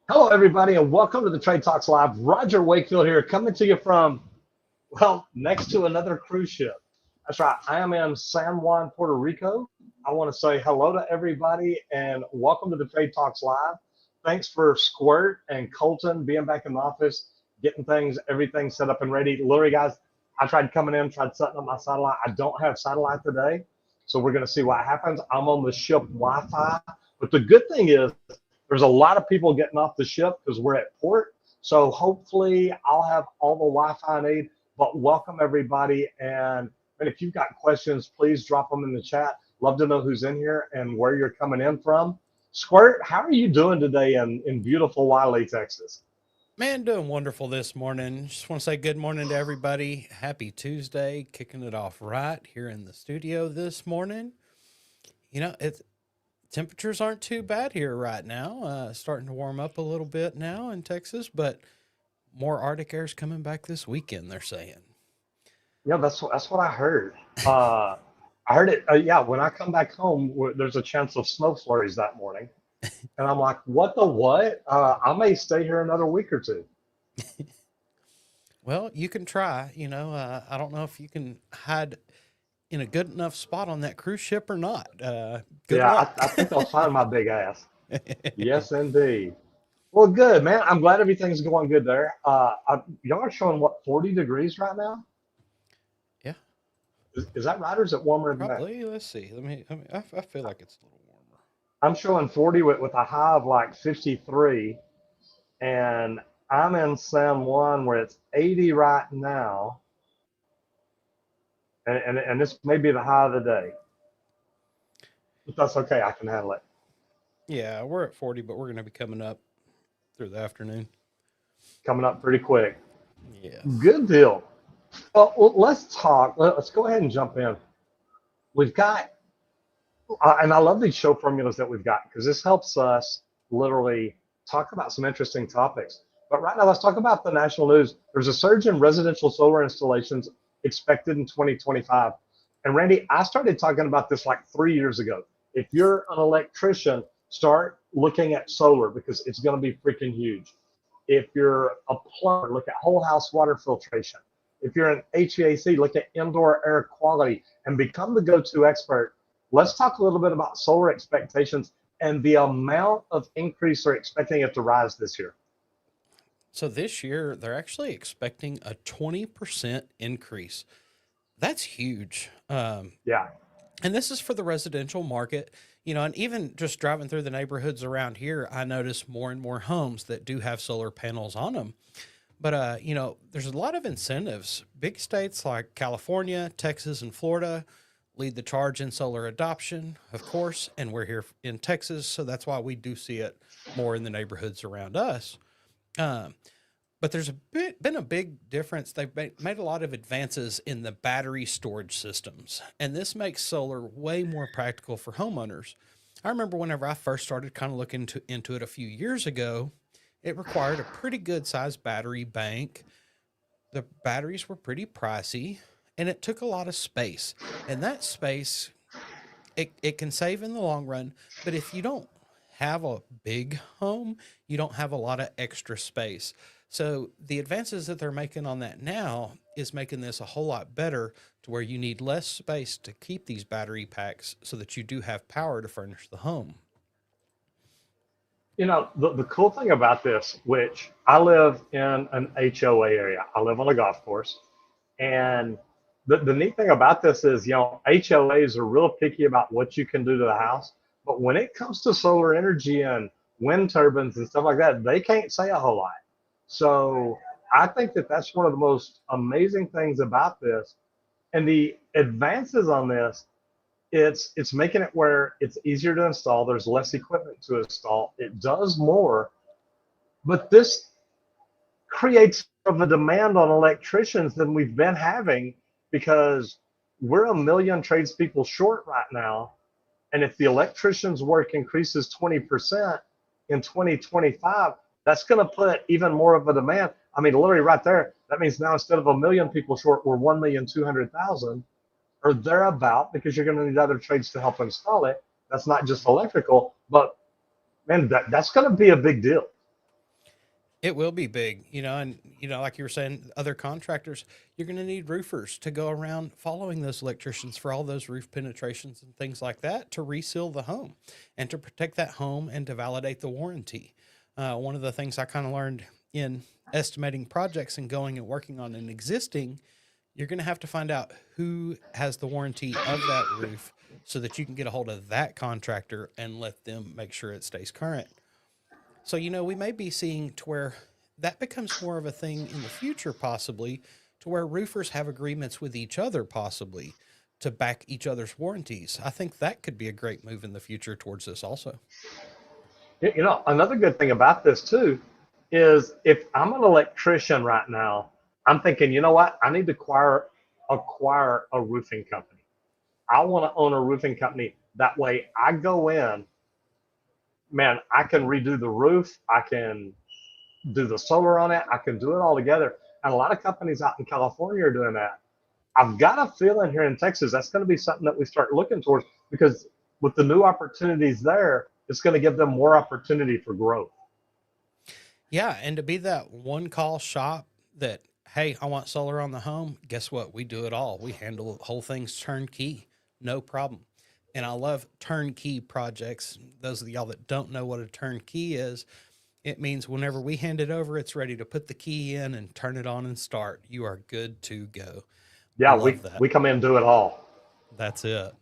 Hello, everybody, and welcome to the Trade Talks Live. Roger Wakefield here, coming to you from, well, next to another cruise ship. That's right. I am in San Juan, Puerto Rico. I want to say hello to everybody and welcome to the Trade Talks Live. Thanks for Squirt and Colton being back in the office, getting everything set up and ready. Literally, guys, I tried coming in, tried setting up my satellite. I don't have satellite today, so we're going to see what happens. I'm on the ship Wi-Fi, but the good thing is there's a lot of people getting off the ship because we're at port. So hopefully I'll have all the Wi-Fi I need. But welcome everybody, and if you've got questions, please drop them in the chat. Love to know who's in here and where you're coming in from. Squirt, how are you doing today in beautiful Wiley, Texas? Man, doing wonderful this morning. Just want to say good morning to everybody. Happy Tuesday, kicking it off right here in the studio this morning. It's temperatures aren't too bad here right now. Starting to warm up a little bit now in Texas, but more Arctic air's coming back this weekend. They're saying. Yeah, that's what I heard. Uh, I heard it. Yeah, when I come back home, there's a chance of snow flurries that morning, and I'm like, what the what? I may stay here another week or two. Well, you can try. I don't know if you can hide in a good enough spot on that cruise ship or not. Good Yeah, luck. I think they'll find my big ass. Yes, indeed. Well, good, man. I'm glad everything's going good there. Y'all are showing what, 40 degrees right now? Yeah, Is that right, or is it warmer than that? probably. Let's see. I feel like it's a little warmer. I'm showing 40 with a high of like 53, and I'm in San Juan where it's 80 right now, and this may be the high of the day. But that's okay. I can handle it. Yeah, we're at 40, but we're going to be coming up through the afternoon. Coming up pretty quick. Yes. Good deal. Well, let's talk. Let's go ahead and jump in. We've got and I love these show formulas that we've got because this helps us literally talk about some interesting topics. But right now, let's talk about the national news. There's a surge in residential solar installations expected in 2025. And Randy, I started talking about this like 3 years ago. If you're an electrician, start looking at solar because it's going to be freaking huge. If you're a plumber, look at whole house water filtration. If you're an HVAC, look at indoor air quality and become the go-to expert. Let's talk a little bit about solar expectations and the amount of increase they're expecting it to rise this year. So this year, they're actually expecting a 20% increase. That's huge. Yeah. And this is for the residential market, and even just driving through the neighborhoods around here, I notice more and more homes that do have solar panels on them. But, there's a lot of incentives. Big states like California, Texas, and Florida lead the charge in solar adoption, of course, and we're here in Texas, so that's why we do see it more in the neighborhoods around us. Um, but there's been a big difference. They've made a lot of advances in the battery storage systems, and this makes solar way more practical for homeowners. I remember whenever I first started kind of looking into it a few years ago, it required a pretty good sized battery bank. The batteries were pretty pricey, and it took a lot of space. And that space, it can save in the long run, but if you don't have a big home, you don't have a lot of extra space. So the advances that they're making on that now is making this a whole lot better to where you need less space to keep these battery packs so that you do have power to furnish the home. The cool thing about this, which I live in an HOA area, I live on a golf course. And the neat thing about this is, HOAs are real picky about what you can do to the house. But when it comes to solar energy and wind turbines and stuff like that, they can't say a whole lot. So I think that that's one of the most amazing things about this. And the advances on this, it's making it where it's easier to install. There's less equipment to install. It does more, but this creates of a demand on electricians than we've been having because we're a million tradespeople short right now. And if the electricians' work increases 20% in 2025, that's going to put even more of a demand. I mean, literally right there, that means now instead of a million people short, we're 1,200,000 or thereabout because you're going to need other trades to help install it. That's not just electrical, but man, that's going to be a big deal. It will be big, and like you were saying, other contractors, you're going to need roofers to go around following those electricians for all those roof penetrations and things like that to reseal the home and to protect that home and to validate the warranty. One of the things I kind of learned in estimating projects and going and working on an existing, you're going to have to find out who has the warranty of that roof so that you can get a hold of that contractor and let them make sure it stays current. So, we may be seeing to where that becomes more of a thing in the future, possibly, to where roofers have agreements with each other, possibly, to back each other's warranties. I think that could be a great move in the future towards this also. Another good thing about this too is if I'm an electrician right now, I'm thinking, you know what? I need to acquire a roofing company. I want to own a roofing company. That way I go in, man, I can redo the roof. I can do the solar on it. I can do it all together. And a lot of companies out in California are doing that. I've got a feeling here in Texas, that's going to be something that we start looking towards because with the new opportunities there, it's going to give them more opportunity for growth. Yeah, and to be that one call shop that, hey, I want solar on the home, guess what? We do it all. We handle whole things turnkey, no problem. And I love turnkey projects. Those of y'all that don't know what a turnkey is, it means whenever we hand it over, it's ready to put the key in and turn it on and start. You are good to go. Yeah, Love that. we come in and do it all. That's it.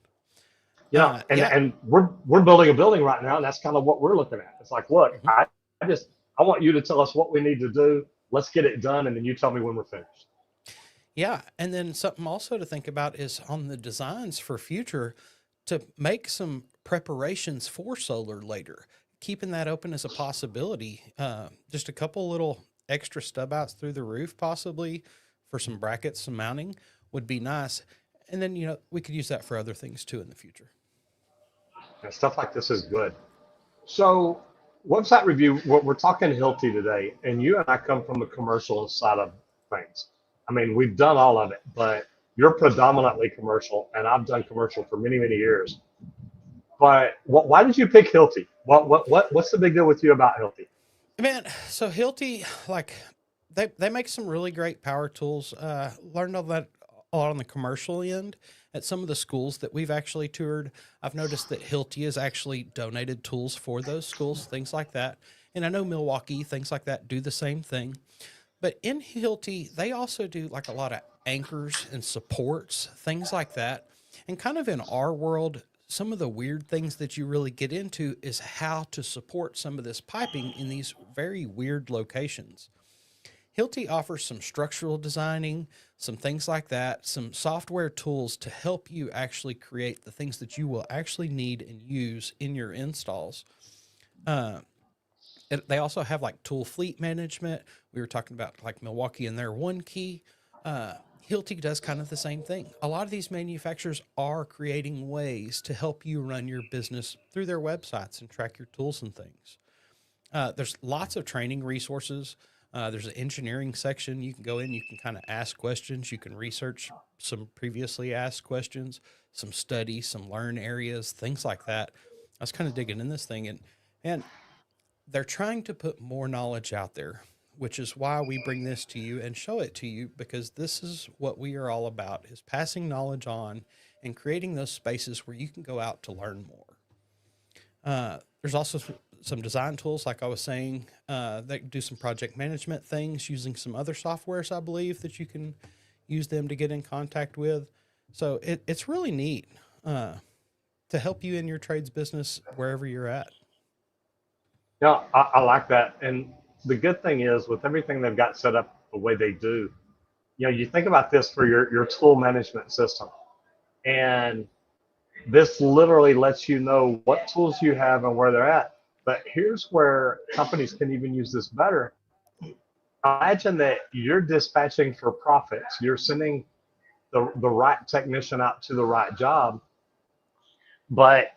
Yeah. And we're building a building right now, and that's kind of what we're looking at. It's like, look, Mhm. I want you to tell us what we need to do. Let's get it done, and then you tell me when we're finished. Yeah. And then something also to think about is on the designs for future to make some preparations for solar later, keeping that open as a possibility. Just a couple little extra stub outs through the roof, possibly for some brackets, some mounting would be nice. And then, we could use that for other things too in the future. And stuff like this is good. So, website review. We're talking Hilti today, and you and I come from the commercial side of things. I mean, we've done all of it, but you're predominantly commercial, and I've done commercial for many, many years. But why did you pick Hilti? What's the big deal with you about Hilti? Man, so Hilti, like they make some really great power tools. Learned all that a lot on the commercial end at some of the schools that we've actually toured. I've noticed that Hilti has actually donated tools for those schools, things like that. And I know Milwaukee, things like that, do the same thing. But in Hilti, they also do like a lot of anchors and supports, things like that. And kind of in our world, some of the weird things that you really get into is how to support some of this piping in these very weird locations. Hilti offers some structural designing, some things like that, some software tools to help you actually create the things that you will actually need and use in your installs. Uh, they also have like tool fleet management. We were talking about like Milwaukee and their one key. Uh, Hilti does kind of the same thing. A lot of these manufacturers are creating ways to help you run your business through their websites and track your tools and things. There's lots of training resources. There's an engineering section. You can go in, you can kind of ask questions. You can research some previously asked questions, some study, some learn areas, things like that. I was kind of digging in this thing and they're trying to put more knowledge out there, which is why we bring this to you and show it to you because this is what we are all about is passing knowledge on and creating those spaces where you can go out to learn more. There's also some design tools, like I was saying, that do some project management things using some other softwares, I believe, that you can use them to get in contact with. So it's really neat to help you in your trades business wherever you're at. Yeah, I like that. And the good thing is with everything they've got set up the way they do, you think about this for your tool management system. And this literally lets you know what tools you have and where they're at. But here's where companies can even use this better. Imagine that you're dispatching for profits. You're sending the right technician out to the right job, but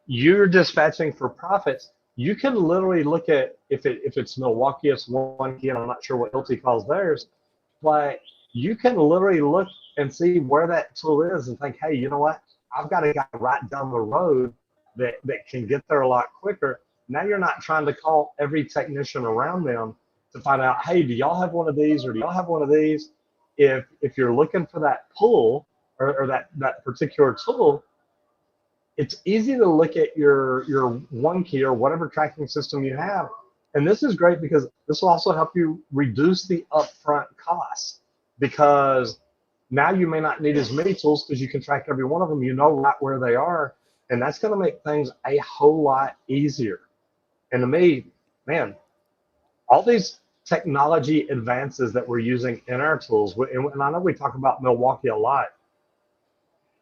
you're dispatching for profits. You can literally look at if it's Milwaukee, it's one key, and I'm not sure what Hilti calls theirs, but you can literally look and see where that tool is and think, hey, you know what? I've got a guy right down the road that can get there a lot quicker. Now you're not trying to call every technician around them. to find out, hey, do y'all have one of these or do y'all have one of these? If you're looking for that pull or that particular tool, it's easy to look at your one key or whatever tracking system you have. And this is great because this will also help you reduce the upfront costs, because now you may not need as many tools because you can track every one of them. You know right where they are, and that's going to make things a whole lot easier. And to me, man, all these technology advances that we're using in our tools, and I know we talk about Milwaukee a lot,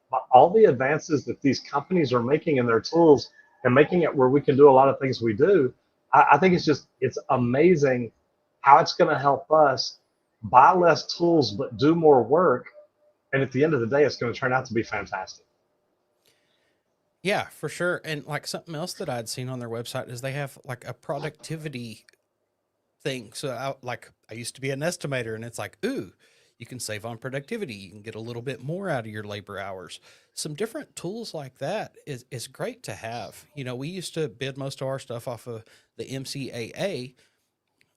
but all the advances that these companies are making in their tools and making it where we can do a lot of things we do, I think it's amazing how it's going to help us buy less tools but do more work. And at the end of the day, it's going to turn out to be fantastic. Yeah, for sure. And like something else that I'd seen on their website is they have like a productivity thing. So I used to be an estimator, and it's like, ooh, you can save on productivity. You can get a little bit more out of your labor hours. Some different tools like that is great to have. You know, we used to bid most of our stuff off of the MCAA,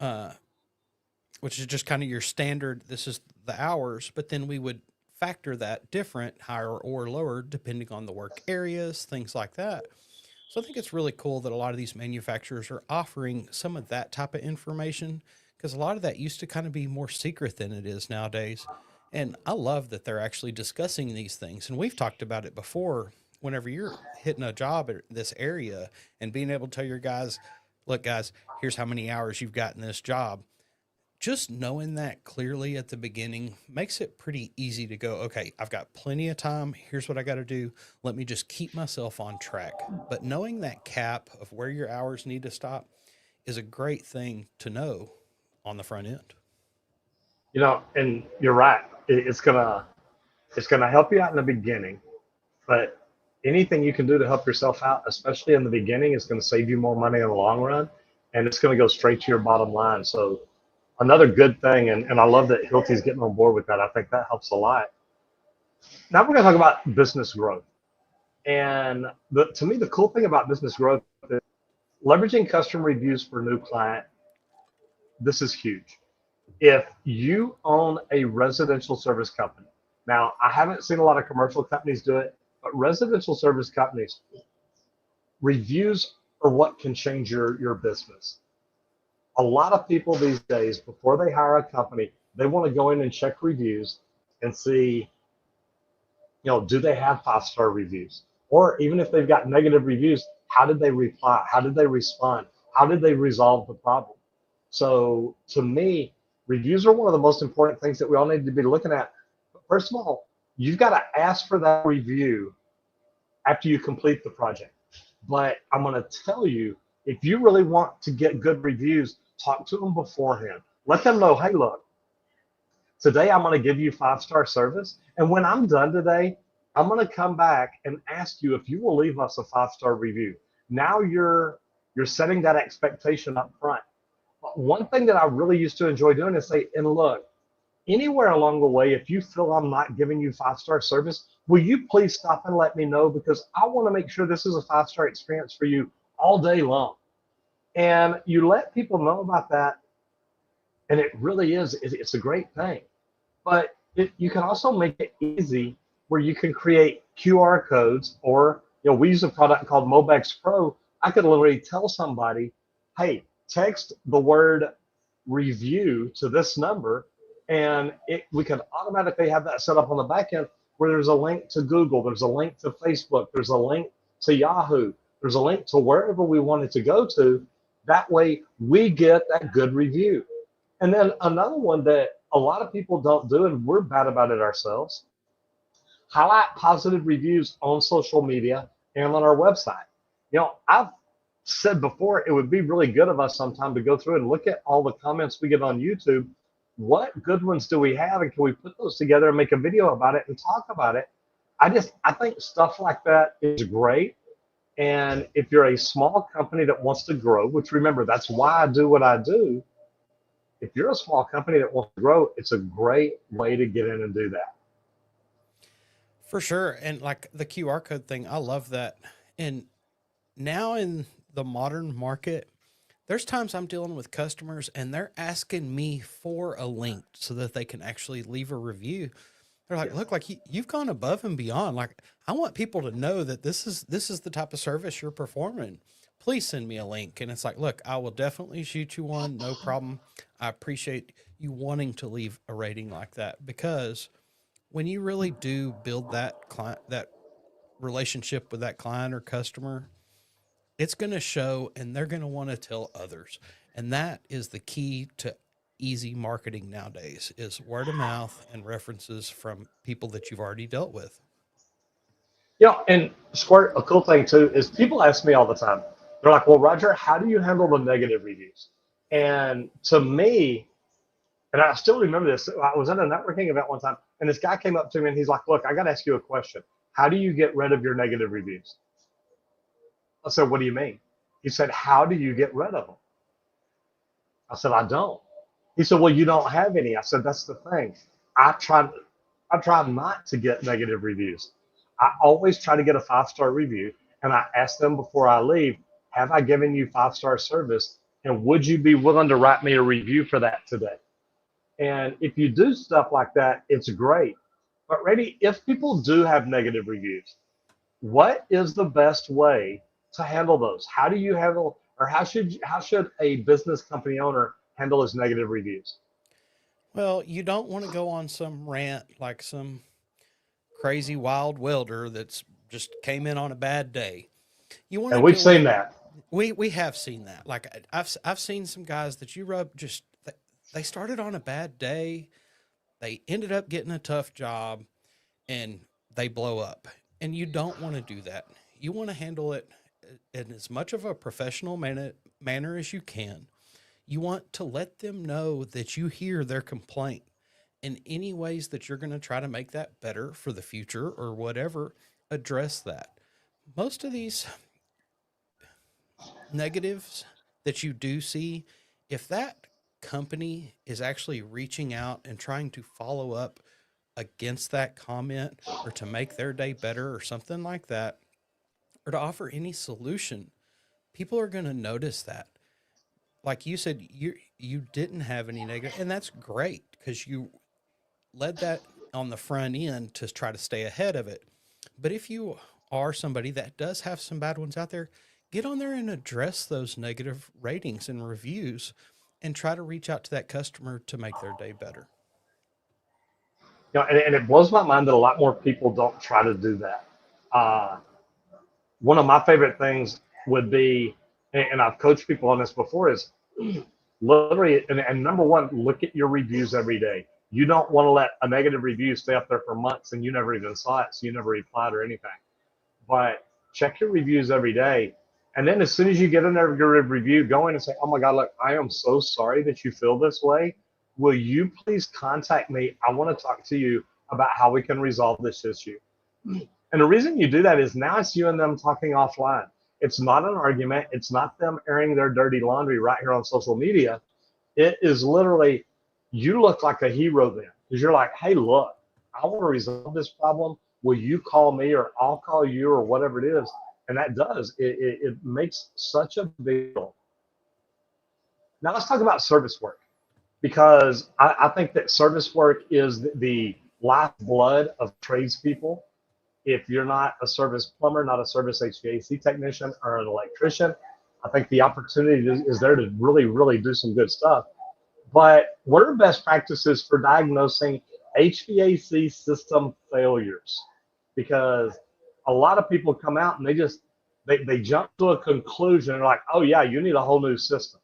uh, which is just kind of your standard. This is the hours, but then we would factor that different, higher or lower, depending on the work areas, things like that. So I think it's really cool that a lot of these manufacturers are offering some of that type of information, because a lot of that used to kind of be more secret than it is nowadays. And I love that they're actually discussing these things. And we've talked about it before. Whenever you're hitting a job at this area and being able to tell your guys, look, guys, here's how many hours you've got in this job, just knowing that clearly at the beginning makes it pretty easy to go, okay, I've got plenty of time. Here's what I got to do. Let me just keep myself on track. But knowing that cap of where your hours need to stop is a great thing to know on the front end. And you're right. It's gonna help you out in the beginning, but anything you can do to help yourself out, especially in the beginning, is going to save you more money in the long run, and it's going to go straight to your bottom line. So another good thing, and I love that Hilti's getting on board with that. I think that helps a lot. Now we're going to talk about business growth. And to me, the cool thing about business growth is leveraging customer reviews for new client. This is huge. If you own a residential service company, now I haven't seen a lot of commercial companies do it, but residential service companies, reviews are what can change your business. A lot of people these days, before they hire a company, they want to go in and check reviews and see, do they have 5-star reviews? Or even if they've got negative reviews, how did they reply? How did they respond? How did they resolve the problem? So to me, reviews are one of the most important things that we all need to be looking at. But first of all, you've got to ask for that review after you complete the project. But I'm going to tell you, if you really want to get good reviews, talk to them beforehand. Let them know, hey, look, today I'm going to give you 5-star service. And when I'm done today, I'm going to come back and ask you if you will leave us a 5-star review. Now you're setting that expectation up front. But one thing that I really used to enjoy doing is say, and look, anywhere along the way, if you feel I'm not giving you 5-star service, will you please stop and let me know? Because I want to make sure this is a 5-star experience for you all day long. And you let people know about that, and it really is, it's a great thing. But you can also make it easy where you can create QR codes, or we use a product called Mobex Pro. I could literally tell somebody, hey, text the word review to this number, and we can automatically have that set up on the back end, where there's a link to Google, there's a link to Facebook, there's a link to Yahoo, there's a link to wherever we want it to go to. That way we get that good review. And then another one that a lot of people don't do, and we're bad about it ourselves, highlight positive reviews on social media and on our website. I've said before, it would be really good of us sometime to go through and look at all the comments we get on YouTube. What good ones do we have, and can we put those together and make a video about it and talk about it? I think stuff like that is great. And if you're a small company that wants to grow, which, remember, that's why I do what I do. If you're a small company that wants to grow, it's a great way to get in and do that. For sure. And like the QR code thing, I love that. And now in the modern market, There's times I'm dealing with customers and they're asking me for a link so that they can actually leave a review. They're like, Yes. "Look, like you've gone above and beyond. Like, I want people to know that this is the type of service you're performing. Please send me a link." And it's like, "Look, I will definitely shoot you one, no problem. I appreciate you wanting to leave a rating like that because when you really do build that client that relationship with that client or customer, it's going to show and they're going to want to tell others. And that is the key to easy marketing nowadays is word of mouth and references from people that you've already dealt with. And Squirt, a cool thing too is people ask me all the time. They're like, "Well, Roger, how do you handle the negative reviews?" And to me, and I still remember this. I was at a networking event one time, and this guy came up to me and he's like, "Look, I got to ask you a question. How do you get rid of your negative reviews?" I said, "What do you mean?" He said, "How do you get rid of them?" I said, "I don't." He said, "Well, you don't have any." I said, "That's the thing. I try, I try not to get negative reviews. I always try to get a 5-star review, and I ask them before I leave, have I given you 5-star service, and would you be willing to write me a review for that today?" And if you do stuff like that, it's great. But Reddy, if people do have negative reviews, what is the best way to handle those? How do you handle, or how should a business company owner handle his negative reviews? Well, you don't want to go on some rant like some crazy wild welder that's just came in on a bad day. You want to And we've do seen it. that. We have seen that. Like I've seen some guys that you rub just they started on a bad day. They ended up getting a tough job and they blow up. And you don't want to do that. You want to handle it in as much of a professional manner as you can. You want to let them know that you hear their complaint in any ways that you're going to try to make that better for the future or whatever, address that. Most of these negatives that you do see, if that company is actually reaching out and trying to follow up against that comment or to make their day better or something like that, or to offer any solution, people are going to notice that. Like you said, you didn't have any negative, and that's great because you led that on the front end to try to stay ahead of it. But if you are somebody that does have some bad ones out there, get on there and address those negative ratings and reviews and try to reach out to that customer to make their day better. And it blows my mind that a lot more people don't try to do that. Uh, One of my favorite things would be, and I've coached people on this before, is literally, and number one, look at your reviews every day. You don't want to let a negative review stay up there for months and you never even saw it, so you never replied or anything. But check your reviews every day. And then as soon as you get in there your review, go in and say, "Oh my God, look, I am so sorry that you feel this way. Will you please contact me? I want to talk to you about how we can resolve this issue." And the reason you do that is now it's you and them talking offline. It's not an argument. It's not them airing their dirty laundry right here on social media. It is literally, you look like a hero then because you're like, "Hey, look, I want to resolve this problem. Will you call me or I'll call you or whatever it is?" And that does, it makes such a big deal. Now let's talk about service work because I think that service work is the lifeblood of tradespeople. If you're not a service plumber, not a service HVAC technician or an electrician, I think the opportunity is there to really, really do some good stuff. But what are best practices for diagnosing HVAC system failures? Because a lot of people come out and they jump to a conclusion and like, "Oh yeah, you need a whole new system,"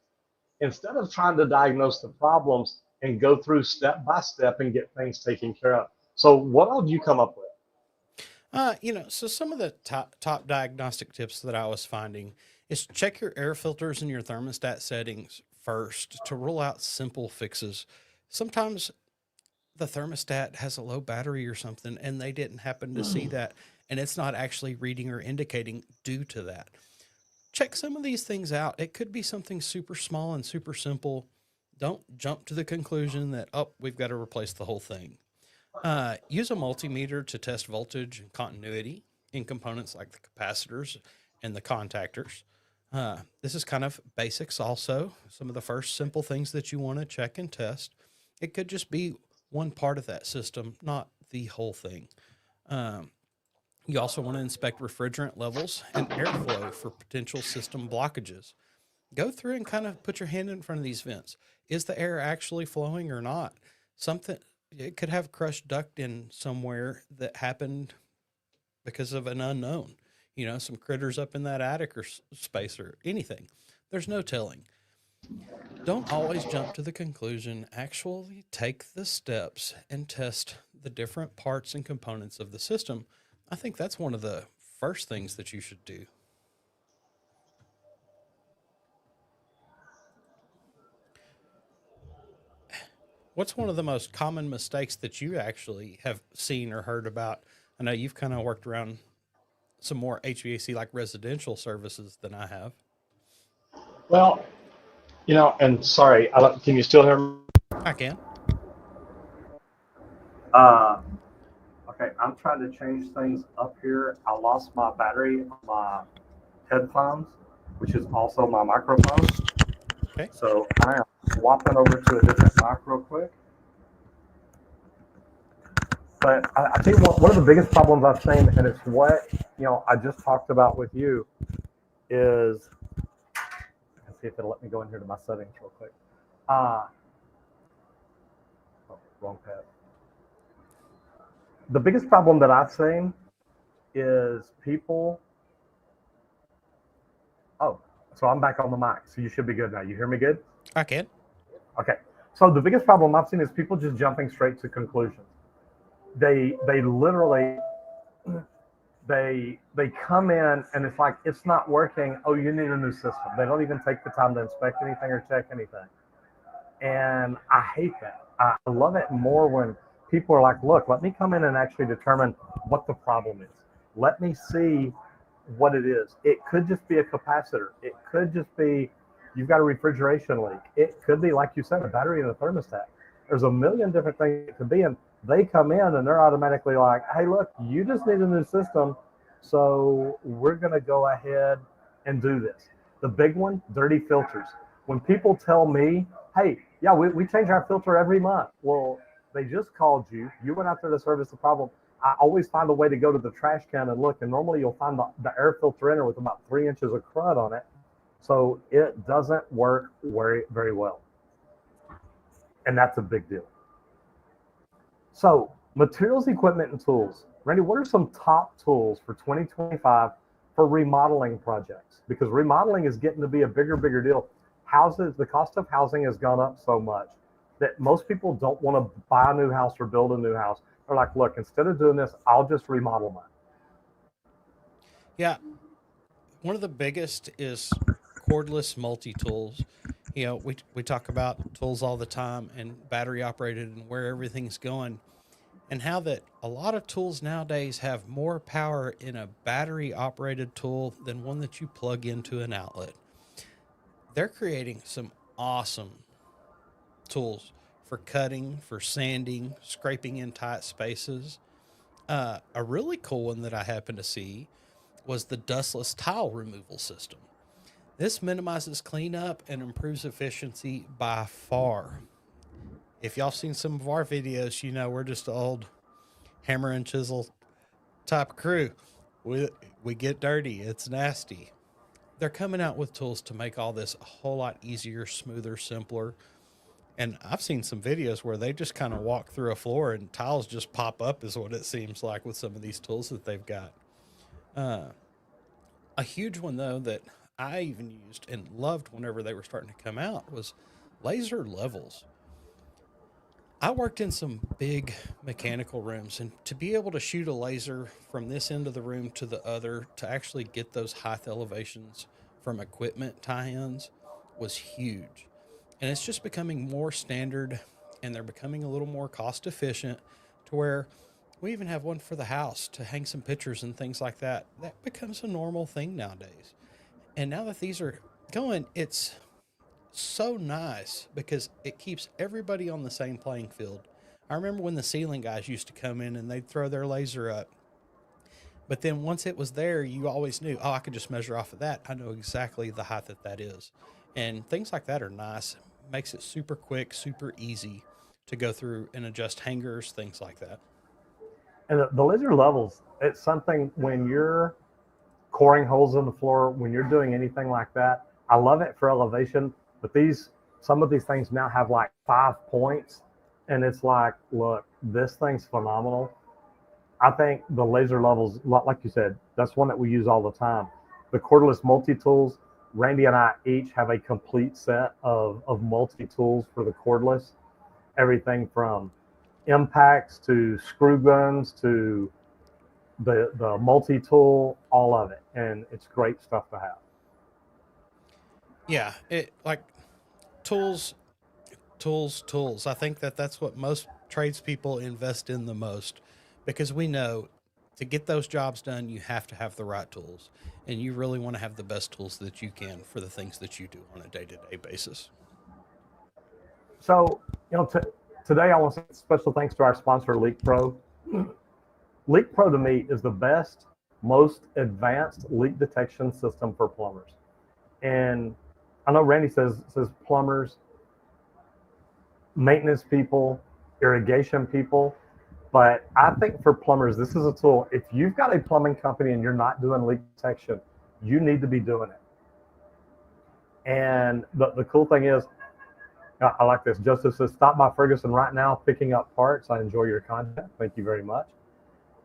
instead of trying to diagnose the problems and go through step by step and get things taken care of. So what all do you come up with? So some of the top diagnostic tips that I was finding is check your air filters and your thermostat settings first to rule out simple fixes. Sometimes the thermostat has a low battery or something, and they didn't happen to see that, and it's not actually reading or indicating due to that. Check some of these things out. It could be something super small and super simple. Don't jump to the conclusion that, oh, we've got to replace the whole thing. Use a multimeter to test voltage and continuity in components like the capacitors and the contactors. This is kind of basics also. Some of the first simple things that you want to check and test. It could just be one part of that system, not the whole thing. Um, you also want to inspect refrigerant levels and airflow for potential system blockages. Go through and kind of put your hand in front of these vents. Is the air actually flowing or not? Something, it could have crushed duct in somewhere that happened because of an unknown. Some critters up in that attic or space or anything. There's no telling. Don't always jump to the conclusion. Actually, take the steps and test the different parts and components of the system. I think that's one of the first things that you should do. What's one of the most common mistakes that you actually have seen or heard about? I know you've kind of worked around some more HVAC like residential services than I have. Well, and sorry, can you still hear me? I can. Uh, okay, I'm trying to change things up here. I lost my battery on my headphones, which is also my microphone. Okay. So I am swapping over to a different mic real quick. But I think one of the biggest problems I've seen, and it's what I just talked about with you, is let's see if it'll let me go in here to my settings real quick. Oh, wrong tab. The biggest problem that I've seen is people. Oh, so I'm back on the mic, so you should be good now. You hear me good? I can. Okay. So the biggest problem I've seen is people just jumping straight to conclusions. They literally they come in and it's like it's not working. Oh, you need a new system. They don't even take the time to inspect anything or check anything. And I hate that. I love it more when people are like, look, let me come in and actually determine what the problem is. Let me see what it is. It could just be a capacitor. It could just be you've got a refrigeration leak. It could be, like you said, a battery in a thermostat. There's a million different things it could be. And they come in and they're automatically like, hey, look, you just need a new system. So we're going to go ahead and do this. The big one, dirty filters. When people tell me, hey, yeah, we change our filter every month. Well, they just called you. You went out there to service the problem. I always find a way to go to the trash can and look. And normally you'll find the air filter in there with about 3 inches of crud on it. So it doesn't work very, very well. And that's a big deal. So materials, equipment, and tools. Randy, what are some top tools for 2025 for remodeling projects? Because remodeling is getting to be a bigger deal. The cost of housing has gone up so much that most people don't want to buy a new house or build a new house. They're like, look, instead of doing this, I'll just remodel mine. Yeah. One of the biggest is cordless multi-tools. We talk about tools all the time and battery operated and where everything's going, and how that a lot of tools nowadays have more power in a battery operated tool than one that you plug into an outlet. They're creating some awesome tools for cutting, for sanding, scraping in tight spaces. A really cool one that I happened to see was the dustless tile removal system. This minimizes cleanup and improves efficiency by far. If y'all seen some of our videos, we're just old hammer and chisel type crew. We we get dirty. It's nasty. They're coming out with tools to make all this a whole lot easier, smoother, simpler. And I've seen some videos where they just kind of walk through a floor and tiles just pop up, is what it seems like with some of these tools that they've got. Uh, a huge one, though, that I even used and loved whenever they were starting to come out was laser levels. I worked in some big mechanical rooms, and to be able to shoot a laser from this end of the room to the other to actually get those height elevations from equipment tie ins was huge. And it's just becoming more standard, and they're becoming a little more cost efficient to where we even have one for the house to hang some pictures and things like that. That becomes a normal thing nowadays. And now that these are going, it's so nice because it keeps everybody on the same playing field. I remember when the ceiling guys used to come in and they'd throw their laser up. But then once it was there, you always knew, oh, I could just measure off of that. I know exactly the height that that is. And things like that are nice. Makes it super quick, super easy to go through and adjust hangers, things like that. And the laser levels, it's something when you're coring holes in the floor, when you're doing anything like that. I love it for elevation, but some of these things now have like 5 points, and it's like, look, this thing's phenomenal. I think the laser levels, like you said, that's one that we use all the time. The cordless multi tools, Randy and I each have a complete set of multi tools for the cordless. Everything from impacts to screw guns to the multi tool, all of it, and it's great stuff to have. Yeah, it like tools, tools. I think that that's what most tradespeople invest in the most because we know to get those jobs done, you have to have the right tools, and you really want to have the best tools that you can for the things that you do on a day to day basis. So, today I want to say special thanks to our sponsor, Leak Pro. Leak Pro to me is the best, most advanced leak detection system for plumbers. And I know Randy says plumbers, maintenance people, irrigation people, but I think for plumbers, this is a tool. If you've got a plumbing company and you're not doing leak detection, you need to be doing it. And the cool thing is, I like this. Joseph says, stop by Ferguson right now picking up parts. I enjoy your content. Thank you very much.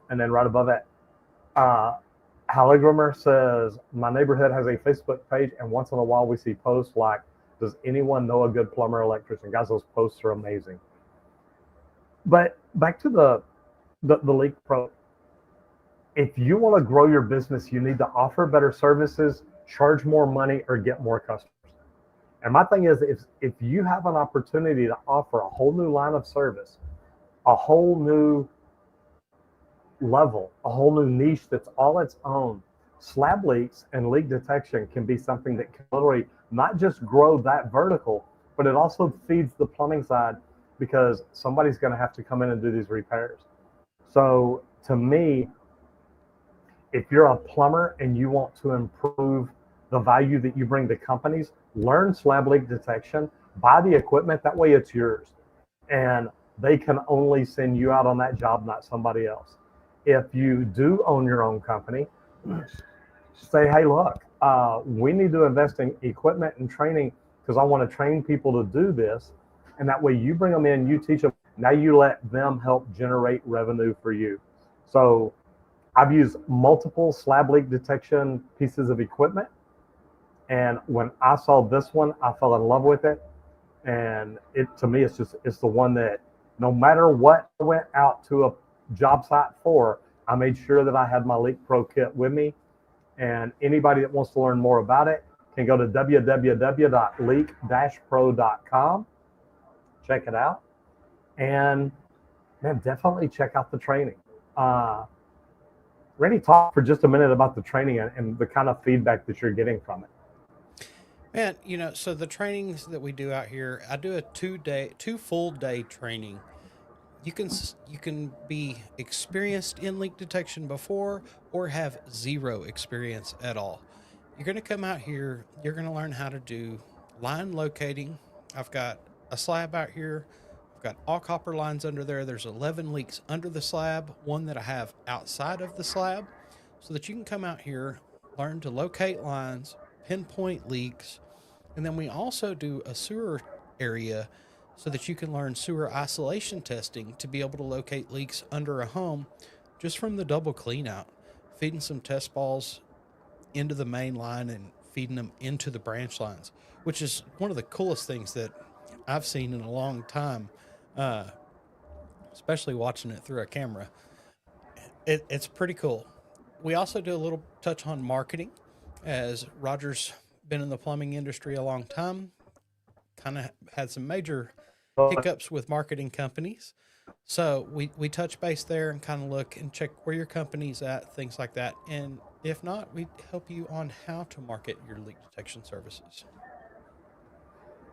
And then right above that, uh, Halligrimer says, my neighborhood has a Facebook page, and once in a while we see posts like, does anyone know a good plumber electrician? Guys, those posts are amazing. But back to the Leak Pro. If you want to grow your business, you need to offer better services, charge more money, or get more customers. And my thing is, if you have an opportunity to offer a whole new line of service, a whole new level, a whole new niche that's all its own, slab leaks and leak detection can be something that can literally not just grow that vertical, but it also feeds the plumbing side because somebody's going to have to come in and do these repairs. So to me, if you're a plumber and you want to improve the value that you bring to companies, learn slab leak detection, buy the equipment. That way it's yours. And they can only send you out on that job, not somebody else. If you do own your own company, say, hey, look, we need to invest in equipment and training because I want to train people to do this. And that way you bring them in, you teach them. Now you let them help generate revenue for you. So I've used multiple slab leak detection pieces of equipment. And when I saw this one, I fell in love with it. And it, to me, it's the one that no matter what I went out to a job site for, I made sure that I had my Leak Pro kit with me. And anybody that wants to learn more about it can go to www.leak-pro.com, check it out, and man, definitely check out the training. Randy, talk for just a minute about the training and the kind of feedback that you're getting from it. Man, so the trainings that we do out here, I do a 2 day, 2 full day training. You can be experienced in leak detection before or have zero experience at all. You're going to come out here, you're going to learn how to do line locating. I've got a slab out here. I've got all copper lines under there. There's 11 leaks under the slab, one that I have outside of the slab, so that you can come out here, learn to locate lines, pinpoint leaks, and then we also do a sewer area so that you can learn sewer isolation testing to be able to locate leaks under a home just from the double clean out, feeding some test balls into the main line and feeding them into the branch lines, which is one of the coolest things that I've seen in a long time, uh, especially watching it through a camera. It's pretty cool. We also do a little touch on marketing, as Roger's been in the plumbing industry a long time, kind of had some major hiccups with marketing companies. So we touch base there and kind of look and check where your company's at, things like that. And if not, we help you on how to market your leak detection services.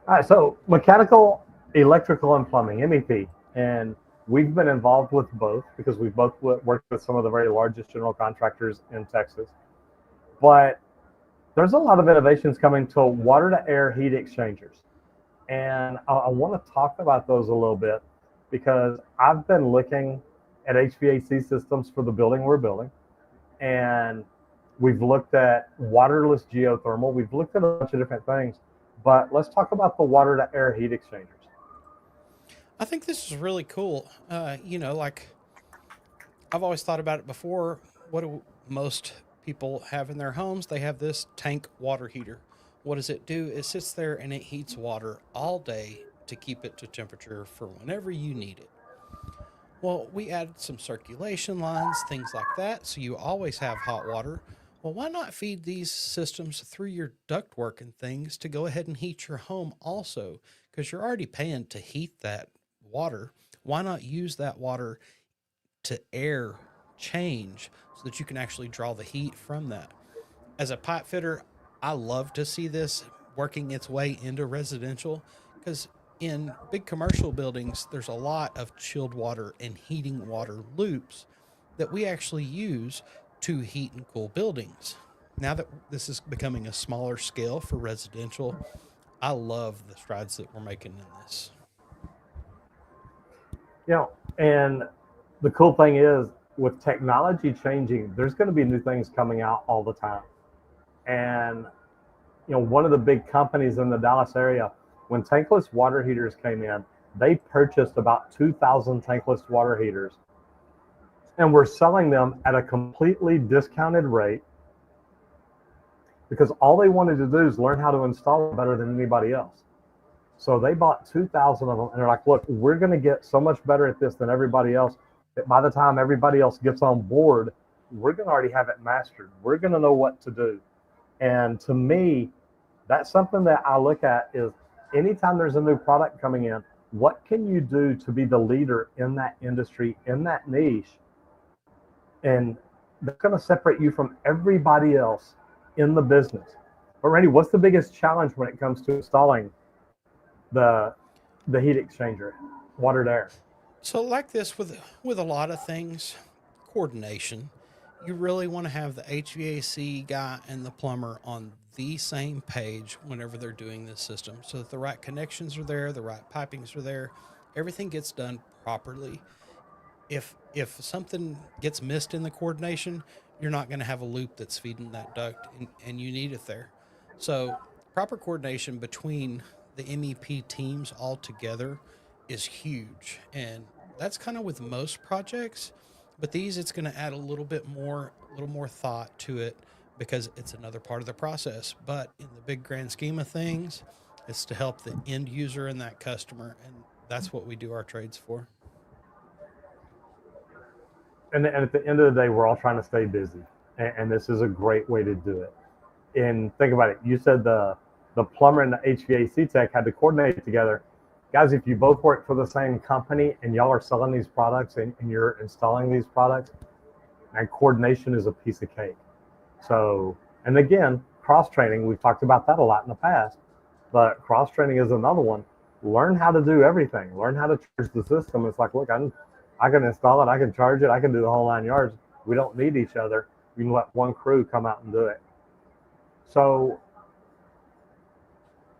All right, so mechanical, electrical, and plumbing, MEP. And We've been involved with both because we've both worked with some of the very largest general contractors in Texas. But there's a lot of innovations coming to water to air heat exchangers. And I want to talk about those a little bit because I've been looking at HVAC systems for the building we're building. And we've looked at waterless geothermal. We've looked at a bunch of different things. But let's talk about the water to air heat exchangers. I think this is really cool. Like I've always thought about it before. What do most people have in their homes? They have this tank water heater. What does it do? It sits there and it heats water all day to keep it to temperature for whenever you need it. Well, we added some circulation lines, things like that, so you always have hot water. Well, why not feed these systems through your ductwork and things to go ahead and heat your home also? Because you're already paying to heat that water. Why not use that water to air change so that you can actually draw the heat from that? As a pipe fitter, I love to see this working its way into residential because in big commercial buildings, there's a lot of chilled water and heating water loops that we actually use to heat and cool buildings. Now that this is becoming a smaller scale for residential, I love the strides that we're making in this. You know, and the cool thing is with technology changing, there's going to be new things coming out all the time. And one of the big companies in the Dallas area, when tankless water heaters came in, they purchased about 2,000 tankless water heaters and we're selling them at a completely discounted rate because all they wanted to do is learn how to install it better than anybody else. So they bought 2,000 of them and they're like, look, we're going to get so much better at this than everybody else that by the time everybody else gets on board, we're going to already have it mastered. We're going to know what to do. And to me, that's something that I look at is anytime there's a new product coming in, what can you do to be the leader in that industry, in that niche? And that's going to separate you from everybody else in the business. But Randy, what's the biggest challenge when it comes to installing the heat exchanger, water to air? So, like this with a lot of things, coordination. You really want to have the HVAC guy and the plumber on the same page whenever they're doing this system, so that the right connections are there, the right pipings are there, everything gets done properly. If something gets missed in the coordination, you're not going to have a loop that's feeding that duct, and you need it there. So, proper coordination between the MEP teams all together is huge, and that's kind of with most projects. But these, it's going to add a little more thought to it because it's another part of the process. But in the big grand scheme of things, it's to help the end user and that customer, and that's what we do our trades for. And at the end of the day, we're all trying to stay busy. And this is a great way to do it. And think about it. You said the plumber and the HVAC tech had to coordinate together. Guys, if you both work for the same company and y'all are selling these products and you're installing these products, and coordination is a piece of cake. So, and again, cross training, we've talked about that a lot in the past, but cross training is another one. Learn how to do everything. Learn how to charge the system. It's like, look, I can install it, I can charge it, I can do the whole 9 yards. We don't need each other. We can let one crew come out and do it. So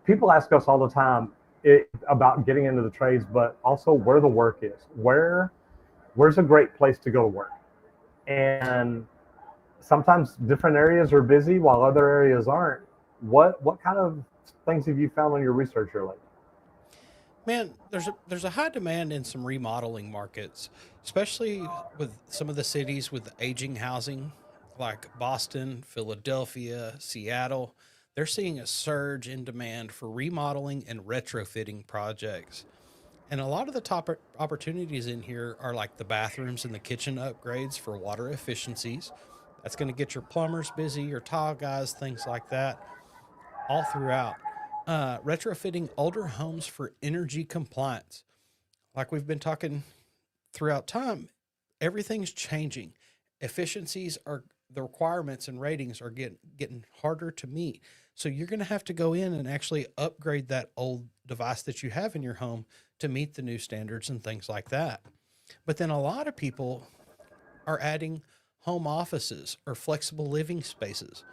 people ask us all the time about getting into the trades, but also where the work is. Where's a great place to go to work? And sometimes different areas are busy while other areas aren't. What kind of things have you found on your research lately? Man, there's a high demand in some remodeling markets, especially with some of the cities with the aging housing, like Boston, Philadelphia, Seattle. They're seeing a surge in demand for remodeling and retrofitting projects. And a lot of the top opportunities in here are like the bathrooms and the kitchen upgrades for water efficiencies. That's going to get your plumbers busy, your tile guys, things like that, all throughout. Retrofitting older homes for energy compliance. Like we've been talking throughout time, everything's changing. Efficiencies are the requirements and ratings are getting harder to meet. So you're going to have to go in and actually upgrade that old device that you have in your home to meet the new standards and things like that. But then a lot of people are adding home offices or flexible living spaces.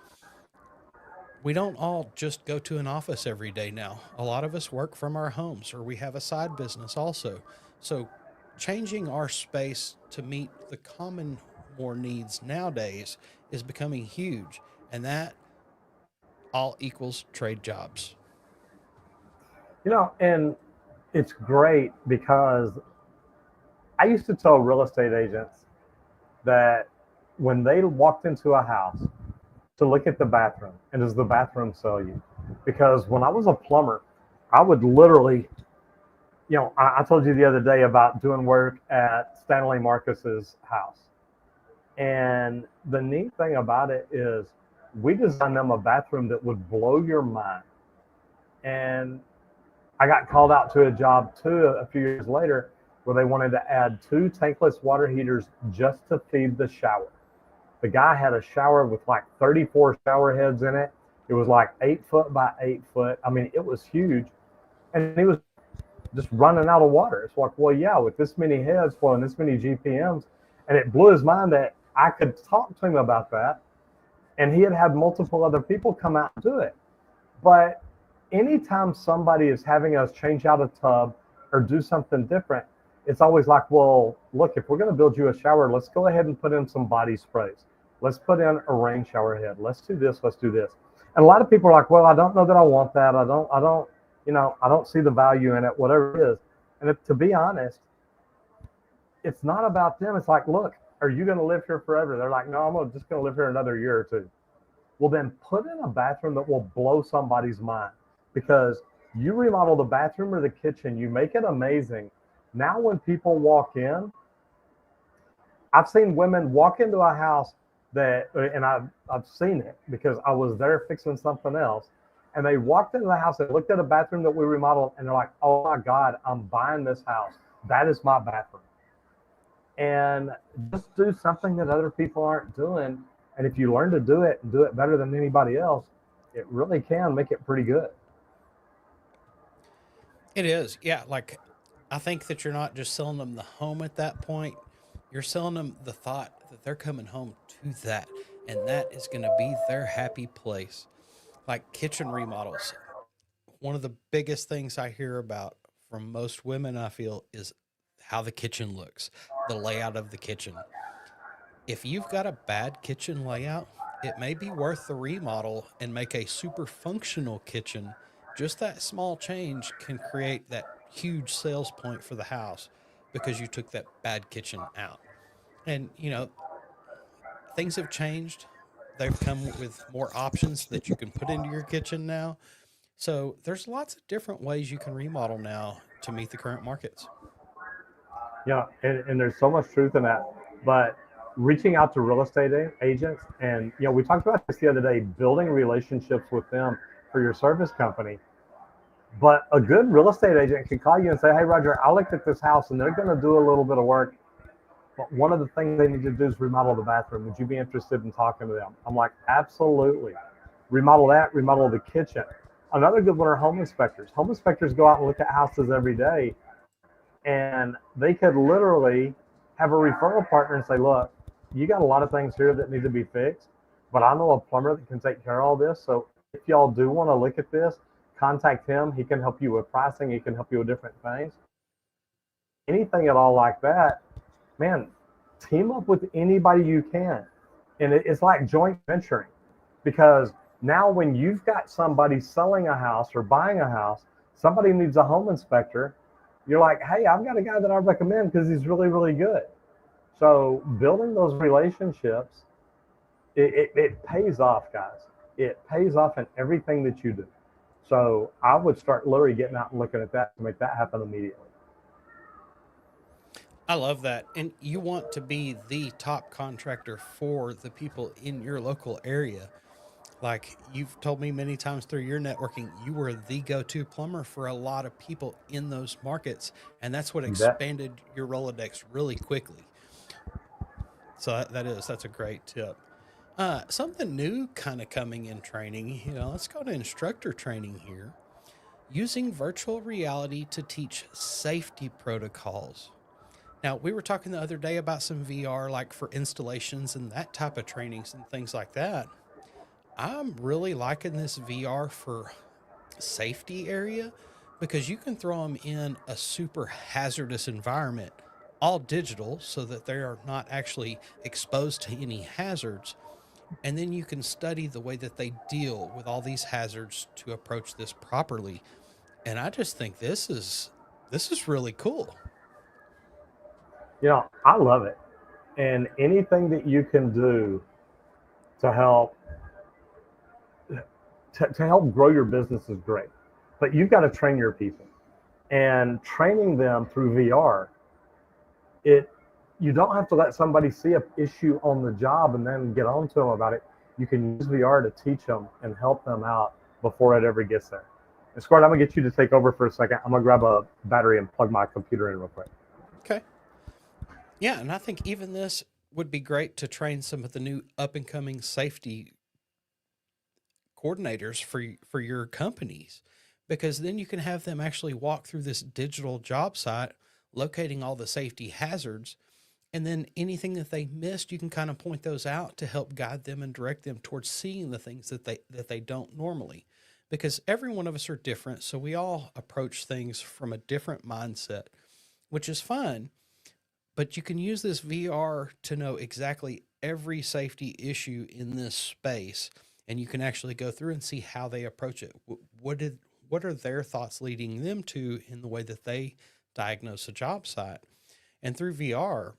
We don't all just go to an office every day now. A lot of us work from our homes or we have a side business also. So changing our space to meet the common more needs nowadays is becoming huge. And that all equals trade jobs. And it's great because I used to tell real estate agents that when they walked into a house to look at the bathroom, and does the bathroom sell you? Because when I was a plumber, I would literally, I told you the other day about doing work at Stanley Marcus's house. And the neat thing about it is we designed them a bathroom that would blow your mind. And I got called out to a job too a few years later where they wanted to add two tankless water heaters just to feed the shower. The guy had a shower with like 34 shower heads in it. It was like 8 foot by 8 foot. I mean, it was huge. And he was just running out of water. It's like, well, yeah, with this many heads flowing, this many GPMs. And it blew his mind that I could talk to him about that. And he had had multiple other people come out and do it. But anytime somebody is having us change out a tub or do something different, it's always like, well, look, if we're going to build you a shower, let's go ahead and put in some body sprays. Let's put in a rain shower head. Let's do this. Let's do this. And a lot of people are like, well, I don't know that I want that. I don't see the value in it, whatever it is. And to be honest, it's not about them. It's like, look, are you going to live here forever? They're like, no, just going to live here another year or two. Well, then put in a bathroom that will blow somebody's mind, because you remodel the bathroom or the kitchen, you make it amazing. Now, when people walk in, I've seen women walk into a house and I've seen it because I was there fixing something else. And they walked into the house and looked at a bathroom that we remodeled, and they're like, oh my God, I'm buying this house. That is my bathroom. And just do something that other people aren't doing. And if you learn to do it and do it better than anybody else, it really can make it pretty good. It is. Yeah. Like, I think that you're not just selling them the home at that point, you're selling them the thought that they're coming home to that. And that is going to be their happy place. Like kitchen remodels. One of the biggest things I hear about from most women, I feel, is how the kitchen looks, the layout of the kitchen. If you've got a bad kitchen layout, it may be worth the remodel and make a super functional kitchen. Just that small change can create that huge sales point for the house because you took that bad kitchen out. And, things have changed. They've come with more options that you can put into your kitchen now. So there's lots of different ways you can remodel now to meet the current markets. Yeah, and there's so much truth in that. But reaching out to real estate agents, and we talked about this the other day, building relationships with them for your service company. But a good real estate agent can call you and say, hey, Roger, I looked at this house and they're going to do a little bit of work. But one of the things they need to do is remodel the bathroom. Would you be interested in talking to them? I'm like, absolutely. Remodel that, remodel the kitchen. Another good one are home inspectors. Home inspectors go out and look at houses every day, and they could literally have a referral partner and say, look, you got a lot of things here that need to be fixed, but I know a plumber that can take care of all this. So if y'all do want to look at this, contact him. He can help you with pricing. He can help you with different things. Anything at all like that, man, team up with anybody you can. And it's like joint venturing, because now when you've got somebody selling a house or buying a house, somebody needs a home inspector. You're like, hey, I've got a guy that I recommend because he's really, really good. So building those relationships, it pays off, guys. It pays off in everything that you do. So I would start literally getting out and looking at that to make that happen immediately. I love that. And you want to be the top contractor for the people in your local area. Like you've told me many times through your networking, you were the go to plumber for a lot of people in those markets. And that's what You bet. expanded your Rolodex really quickly. So that's a great tip. Something new kind of coming in training, let's go to instructor training here. Using virtual reality to teach safety protocols. Now, we were talking the other day about some VR, like for installations and that type of trainings and things like that. I'm really liking this VR for safety area because you can throw them in a super hazardous environment, all digital, so that they are not actually exposed to any hazards. And then you can study the way that they deal with all these hazards to approach this properly. And I just think this is really cool. I love it. And anything that you can do to help to help grow your business is great. But you've got to train your people. And training them through VR, it you don't have to let somebody see an issue on the job and then get on to them about it. You can use VR to teach them and help them out before it ever gets there. And Squirt, I'm gonna get you to take over for a second. I'm gonna grab a battery and plug my computer in real quick. Okay. Yeah, and I think even this would be great to train some of the new up and coming safety coordinators for your companies, because then you can have them actually walk through this digital job site locating all the safety hazards, and then anything that they missed you can kind of point those out to help guide them and direct them towards seeing the things that they don't normally, because every one of us are different, so we all approach things from a different mindset, which is fine. But you can use this VR to know exactly every safety issue in this space, and you can actually go through and see how they approach it. What are their thoughts leading them to in the way that they diagnose a job site? And through VR,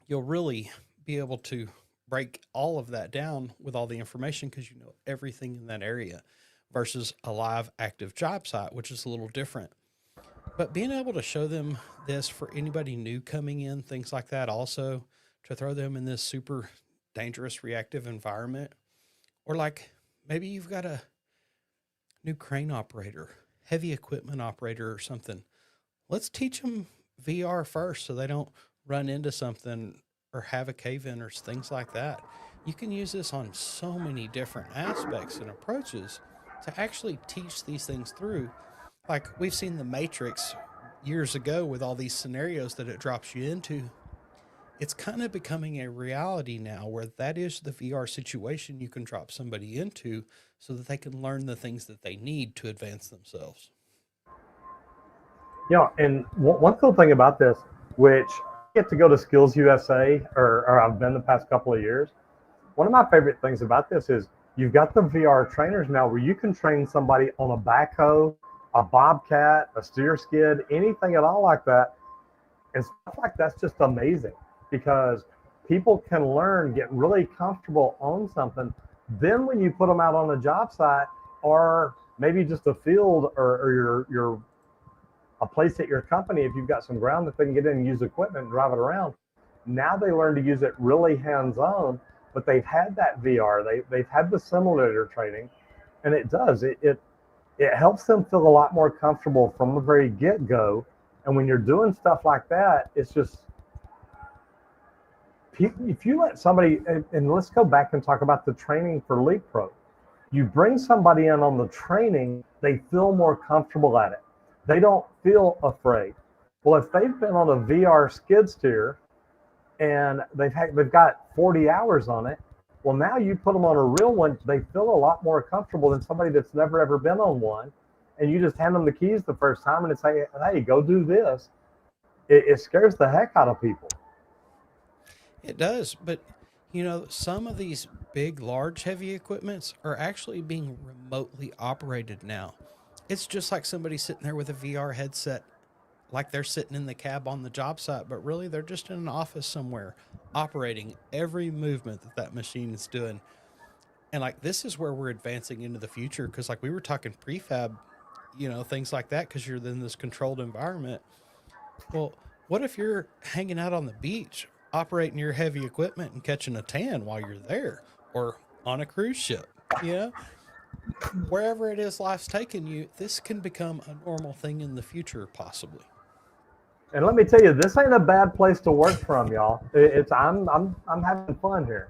you'll really be able to break all of that down with all the information because you know everything in that area versus a live active job site, which is a little different. But being able to show them this for anybody new coming in, things like that, also to throw them in this super dangerous reactive environment, or like maybe you've got a new crane operator, heavy equipment operator, or something. Let's teach them VR first so they don't run into something or have a cave in or things like that. You can use this on so many different aspects and approaches to actually teach these things through. Like we've seen the Matrix years ago with all these scenarios that it drops you into. It's kind of becoming a reality now where that is the VR situation you can drop somebody into so that they can learn the things that they need to advance themselves. And one cool thing about this, which I get to go to Skills USA, or I've been the past couple of years. One of my favorite things about this is you've got the VR trainers now where you can train somebody on a backhoe, a bobcat, a steer skid, anything at all like that. And stuff like that's just amazing because people can learn, get really comfortable on something. Then when you put them out on a job site or maybe just a field or your a place at your company, if you've got some ground that they can get in and use equipment and drive it around, now they learn to use it really hands-on, but they've had that VR, they've had the simulator training, and it helps them feel a lot more comfortable from the very get-go. And when you're doing stuff like that, it's just, if you let somebody, and let's go back and talk about the training for Leap Pro. You bring somebody in on the training, they feel more comfortable at it. They don't feel afraid. Well, if they've been on a VR skid steer and they've got 40 hours on it, well, now you put them on a real one, they feel a lot more comfortable than somebody that's never ever been on one. And you just hand them the keys the first time and it's like, hey, go do this. It scares the heck out of people. It does, but some of these big, large, heavy equipments are actually being remotely operated now. It's just like somebody sitting there with a VR headset, like they're sitting in the cab on the job site, but really they're just in an office somewhere operating every movement that machine is doing. And like this is where we're advancing into the future because like we were talking prefab, things like that because you're in this controlled environment. Well, what if you're hanging out on the beach, operating your heavy equipment and catching a tan while you're there, or on a cruise ship? Yeah, wherever it is life's taking you, this can become a normal thing in the future, possibly. And let me tell you, this ain't a bad place to work from, y'all. It's I'm having fun here.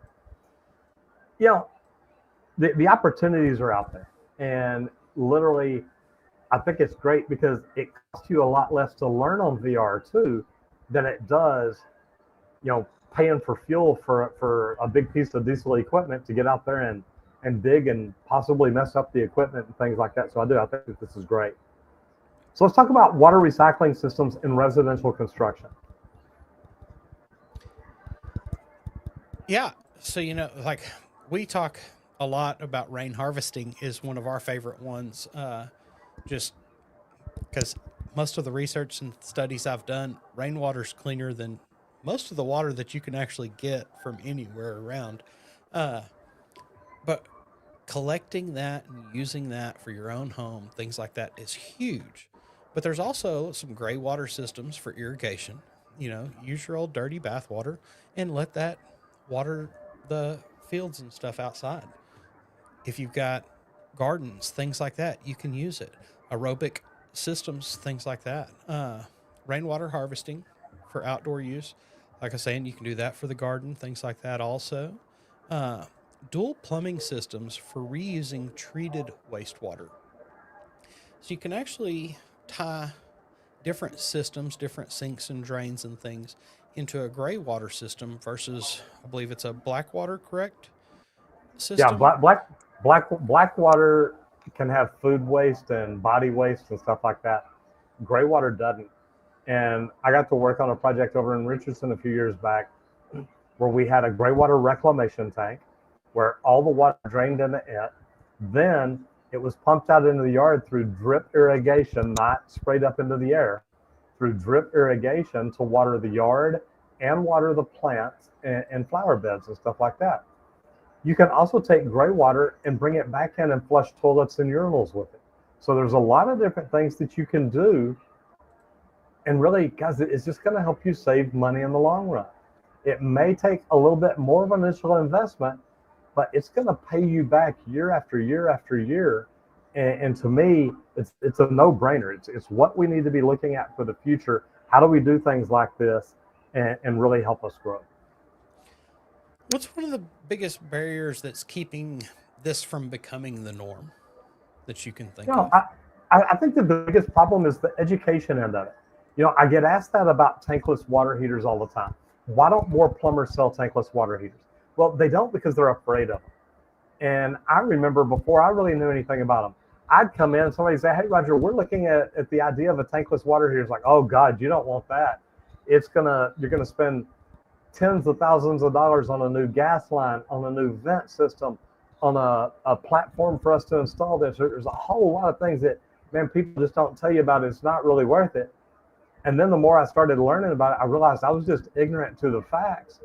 You know, the opportunities are out there, and literally, I think it's great because it costs you a lot less to learn on VR too. than it does, paying for fuel for a big piece of diesel equipment to get out there and dig and possibly mess up the equipment and things like that. So I think that this is great. So let's talk about water recycling systems in residential construction. Yeah. So, like we talk a lot about rain harvesting is one of our favorite ones. Just because most of the research and studies I've done, rainwater's cleaner than most of the water that you can actually get from anywhere around. Uh, but collecting that and using that for your own home, things like that, is huge. But there's also some gray water systems for irrigation. Use your old dirty bath water and let that water the fields and stuff outside. If you've got gardens, things like that, you can use it. Aerobic systems, things like that. Rainwater harvesting for outdoor use. Like I was saying, you can do that for the garden, things like that also. Uh, Dual plumbing systems for reusing treated wastewater. So you can actually tie different systems, different sinks and drains and things into a gray water system versus, I believe it's a black water, correct? Yeah, System. black water can have food waste and body waste and stuff like that. Gray water doesn't. And I got to work on a project over in Richardson a few years back where we had a gray water reclamation tank where all the water drained into it. Then it was pumped out into the yard through drip irrigation, not sprayed up into the air, through drip irrigation to water the yard and water the plants and flower beds and stuff like that. You can also take gray water and bring it back in and flush toilets and urinals with it. So there's a lot of different things that you can do. And really, guys, it's just going to help you save money in the long run. It may take a little bit more of an initial investment, but it's going to pay you back year after year after year. And to me, it's a no-brainer. It's what we need to be looking at for the future. How do we do things like this and really help us grow? What's one of the biggest barriers that's keeping this from becoming the norm that you can You think know, of? I think the biggest problem is the education end of it. I get asked that about tankless water heaters all the time. Why don't more plumbers sell tankless water heaters? Well, they don't because they're afraid of them. And I remember before I really knew anything about them, I'd come in and somebody say, "Hey, Roger, we're looking at the idea of a tankless water heater." It's like, "Oh God, you don't want that. You're gonna spend tens of thousands of dollars on a new gas line, on a new vent system, on a platform for us to install this." There's a whole lot of things that, man, people just don't tell you about. It's not really worth it. And then the more I started learning about it, I realized I was just ignorant to the facts.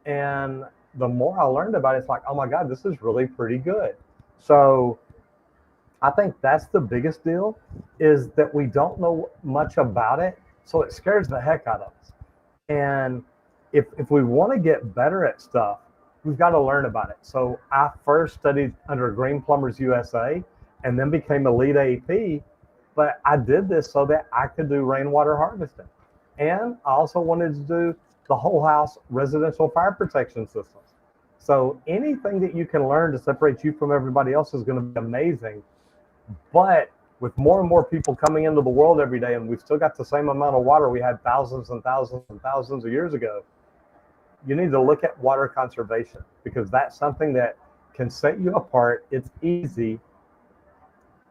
And the more I learned about it, it's like, oh my God, this is really pretty good. So I think that's the biggest deal, is that we don't know much about it. So it scares the heck out of us. And if we want to get better at stuff, we've got to learn about it. So I first studied under Green Plumbers USA and then became a lead AP. But I did this so that I could do rainwater harvesting. And I also wanted to do the whole house residential fire protection systems. So anything that you can learn to separate you from everybody else is going to be amazing. But with more and more people coming into the world every day, and we've still got the same amount of water we had thousands and thousands and thousands of years ago, you need to look at water conservation, because that's something that can set you apart. It's easy.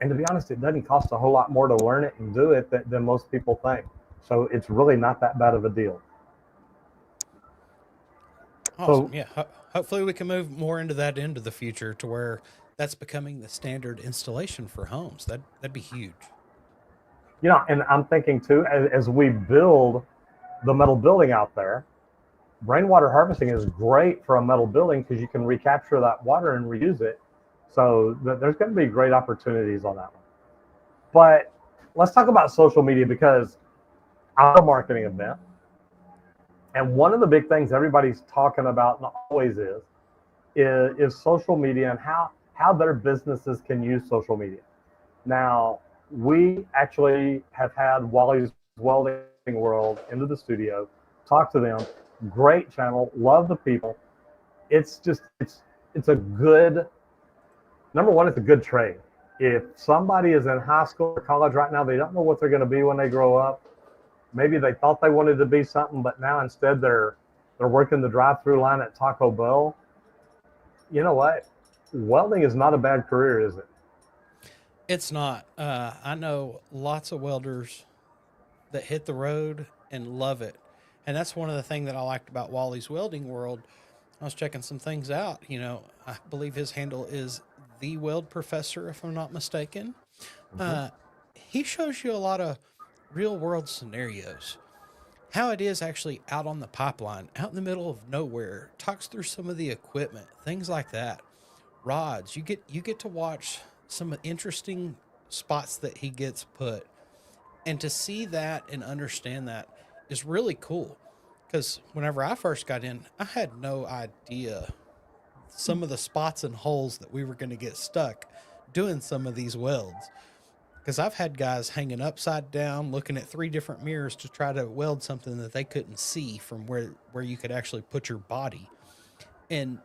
And to be honest, it doesn't cost a whole lot more to learn it and do it than most people think. So it's really not that bad of a deal. Awesome. So, Yeah. Hopefully, we can move more into that into the future to where that's becoming the standard installation for homes. That'd be huge. and I'm thinking too, as we build the metal building out there, rainwater harvesting is great for a metal building because you can recapture that water and reuse it. So there's going to be great opportunities on that one. But let's talk about social media, because I'm a marketing event. And one of the big things everybody's talking about, and always is social media and how their businesses can use social media. Now, we actually have had Wally's Welding World into the studio, talk to them. Great channel, love the people. It's a good, number one, it's a good trade. If somebody is in high school or college right now, they don't know what they're going to be when they grow up. maybe they thought they wanted to be something, but now instead they're working the drive-through line at Taco Bell. You know what? Welding is not a bad career, is it? It's not. I know lots of welders that hit the road and love it. And that's one of the things that I liked about Wally's Welding World. I was checking some things out. I believe his handle is the Weld Professor, if I'm not mistaken. Mm-hmm. Uh, he shows you a lot of real world scenarios, how it is actually out on the pipeline, out in the middle of nowhere. Talks through some of the equipment, things like that. Rods, you get to watch some interesting spots that he gets put, and to see that and understand that is really cool. Because whenever I first got in, I had no idea some of the spots and holes that we were going to get stuck doing some of these welds. Because I've had guys hanging upside down, looking at three different mirrors to try to weld something that they couldn't see from where you could actually put your body. And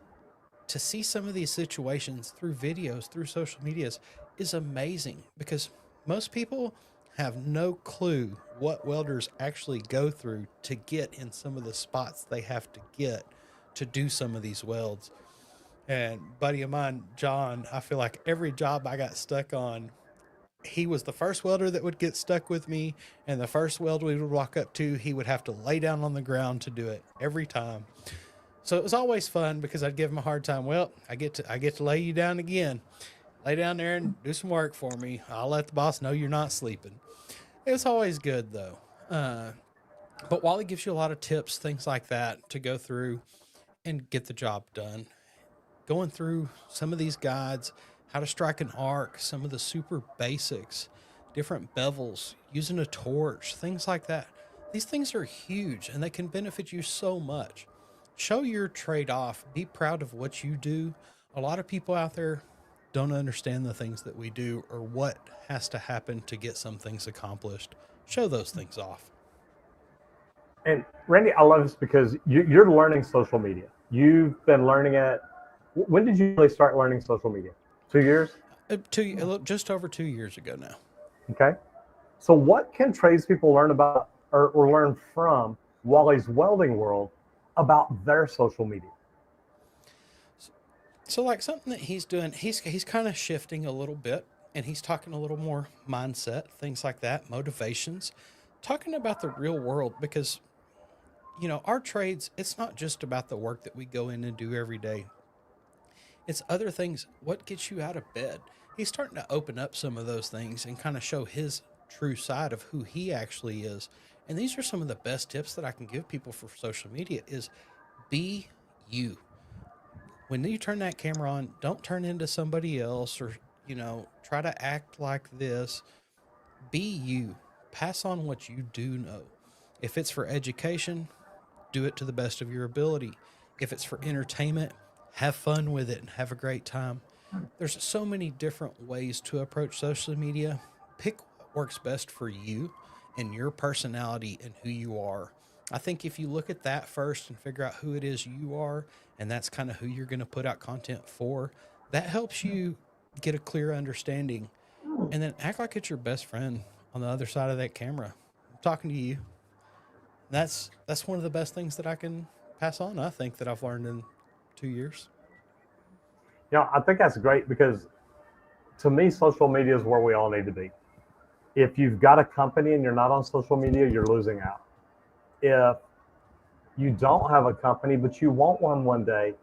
to see some of these situations through videos, through social medias, is amazing because most people have no clue what welders actually go through to get in some of the spots they have to get to do some of these welds. And buddy of mine, John, I feel like every job I got stuck on, he was the first welder that would get stuck with me, and the first weld we would walk up to, he would have to lay down on the ground to do it every time. So it was always fun because I'd give him a hard time. Well, I get to lay you down again. Lay down there and do some work for me. I'll let the boss know you're not sleeping. It was always good though. Uh, but Wally gives you a lot of tips, things like that, to go through and get the job done. Going through some of these guides, how to strike an arc, some of the super basics, different bevels, using a torch, things like that. These things are huge and they can benefit you so much. Show your trade off, be proud of what you do. A lot of people out there don't understand the things that we do or what has to happen to get some things accomplished. Show those things off. And Randy, I love this because you're learning social media. You've been learning it. When did you really start learning social media? 2 years? Just over 2 years ago now. Okay. So, what can tradespeople learn about or learn from Wally's Welding World about their social media? So like something that he's doing, he's kind of shifting a little bit and he's talking a little more mindset, things like that, motivations, talking about the real world because our trades, it's not just about the work that we go in and do every day. It's other things, what gets you out of bed. He's starting to open up some of those things and kind of show his true side of who he actually is. And these are some of the best tips that I can give people for social media is be you. When you turn that camera on, don't turn into somebody else or, try to act like this. Be you. Pass on what you do know. If it's for education, do it to the best of your ability. If it's for entertainment, have fun with it and have a great time. There's so many different ways to approach social media. Pick what works best for you and your personality and who you are. I think if you look at that first and figure out who it is you are, and that's kind of who you're going to put out content for, that helps you get a clear understanding and then act like it's your best friend on the other side of that camera. I'm talking to you. That's one of the best things that I can pass on, I think, that I've learned in 2 years. I think that's great because to me, social media is where we all need to be. If you've got a company and you're not on social media, you're losing out. If you don't have a company, but you want one day,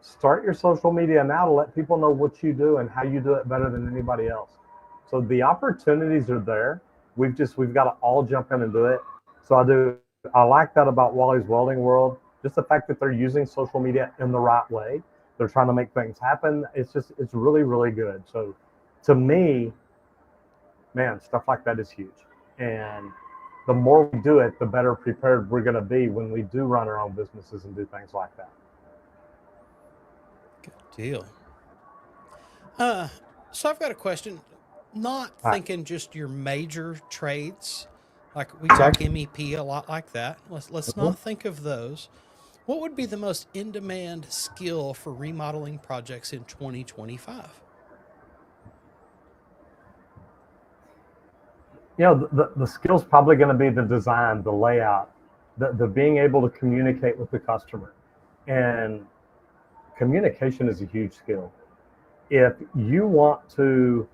start your social media now to let people know what you do and how you do it better than anybody else. So the opportunities are there. We've got to all jump in and do it. So I like that about Wally's Welding World. Just the fact that they're using social media in the right way. They're trying to make things happen. It's really, really good. So to me, man, stuff like that is huge. And the more we do it, the better prepared we're going to be when we do run our own businesses and do things like that. Good deal. Uh, so I've got a question. Not All right. thinking just your major trades, like we Okay. talk MEP a lot like that. Let's Mhm. not think of those. What would be the most in demand skill for remodeling projects in 2025? The skill's probably going to be the design, the layout, the being able to communicate with the customer. And communication is a huge skill. If you want to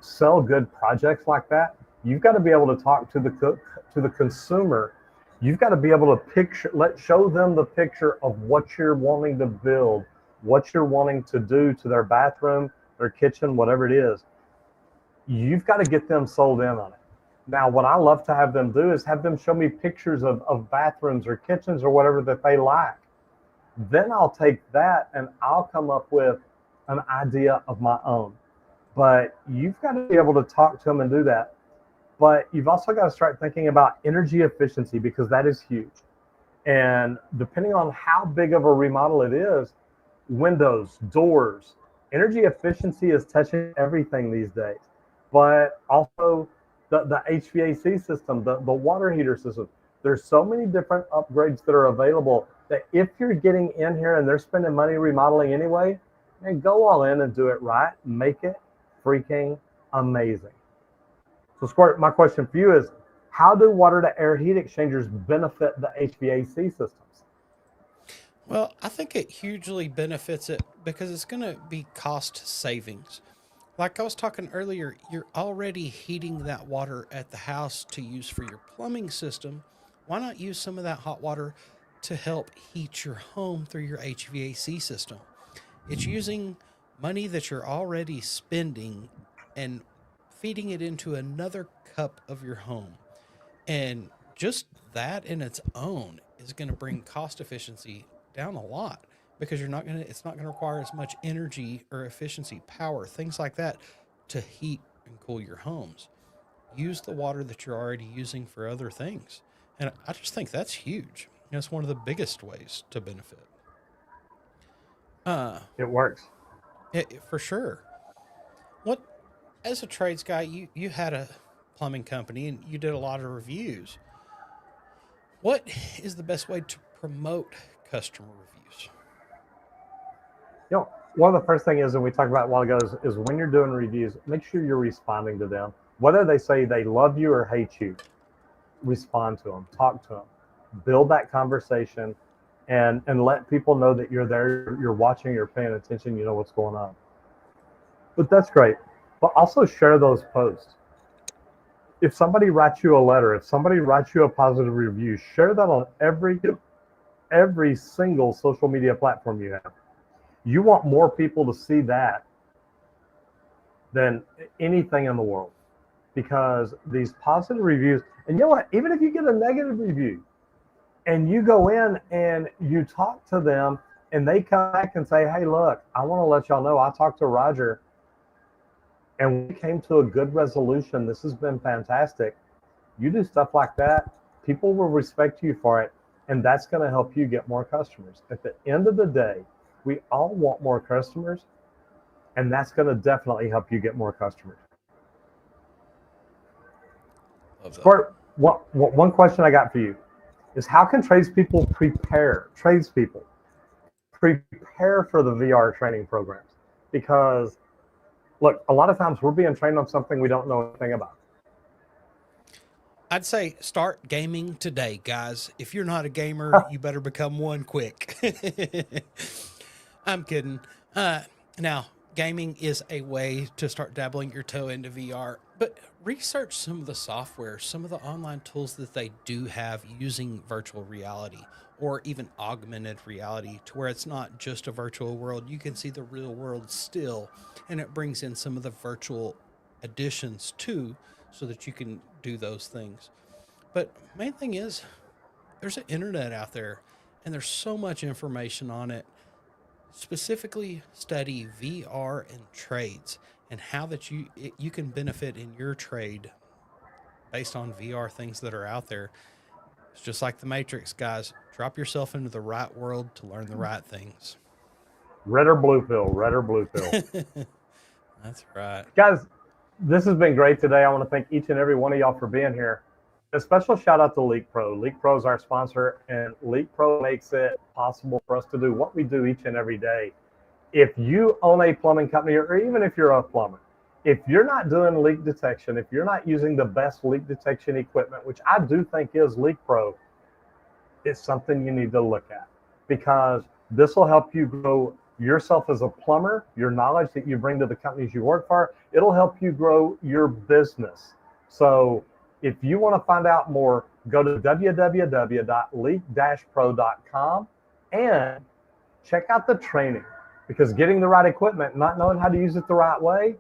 sell good projects like that, you've got to be able to talk to the consumer. You've got to be able to show them the picture of what you're wanting to build, what you're wanting to do to their bathroom, their kitchen, whatever it is. You've got to get them sold in on it. Now, what I love to have them do is have them show me pictures of bathrooms or kitchens or whatever that they like. Then I'll take that and I'll come up with an idea of my own. But you've got to be able to talk to them and do that. But you've also got to start thinking about energy efficiency, because that is huge. And depending on how big of a remodel it is, windows, doors, energy efficiency is touching everything these days. But also the HVAC system, the water heater system. There's so many different upgrades that are available that if you're getting in here and they're spending money remodeling anyway, then go all in and do it right. Make it freaking amazing. So Squirt, my question for you is, how do water to air heat exchangers benefit the HVAC systems? Well, I think it hugely benefits it because it's going to be cost savings. Like I was talking earlier, you're already heating that water at the house to use for your plumbing system. Why not use some of that hot water to help heat your home through your HVAC system? It's using money that you're already spending and feeding it into another cup of your home. And just that in its own is going to bring cost efficiency down a lot because it's not going to require as much energy or efficiency, power, things like that to heat and cool your homes. Use the water that you're already using for other things. And I just think that's huge. It's one of the biggest ways to benefit. Uh, It works. for sure. What, as a trades guy, you had a plumbing company and you did a lot of reviews. What is the best way to promote customer reviews? One of the first things is, and we talked about a while ago, is when you're doing reviews, make sure you're responding to them. Whether they say they love you or hate you, respond to them, talk to them, build that conversation, and let people know that you're there, you're watching, you're paying attention, you know what's going on. But that's great. But also share those posts. If somebody writes you a letter, if somebody writes you a positive review, share that on every single social media platform you have. You want more people to see that than anything in the world, because these positive reviews, and you know what, even if you get a negative review and you go in and you talk to them and they come back and say, hey, look, I want to let y'all know I talked to Roger and we came to a good resolution. This has been fantastic. You do stuff like that, people will respect you for it, and that's going to help you get more customers. At the end of the day, we all want more customers, and that's going to definitely help you get more customers. Squirt, one question I got for you is, how can tradespeople prepare for the VR training programs? Because look, a lot of times we're being trained on something we don't know anything about. I'd say start gaming today, guys. If you're not a gamer, you better become one quick. I'm kidding. Now, gaming is a way to start dabbling your toe into VR, but research some of the software, some of the online tools that they do have using virtual reality or even augmented reality, to where it's not just a virtual world. You can see the real world still, and it brings in some of the virtual additions too, so that you can do those things. But main thing is, there's an internet out there, and there's so much information on it. Specifically, study VR and trades and how that you can benefit in your trade based on VR things that are out there. It's just like the Matrix, guys. Drop yourself into the right world to learn the right things. Red or blue pill, red or blue pill. That's right. Guys, this has been great today. I want to thank each and every one of y'all for being here. A special shout out to Leak Pro. Leak Pro is our sponsor, and Leak Pro makes it possible for us to do what we do each and every day. If you own a plumbing company, or even if you're a plumber, if you're not doing leak detection, if you're not using the best leak detection equipment, which I do think is Leak Pro, it's something you need to look at, because this will help you grow yourself as a plumber, your knowledge that you bring to the companies you work for. It'll help you grow your business. So if you want to find out more, go to www.leak-pro.com and check out the training, because getting the right equipment, not knowing how to use it the right way,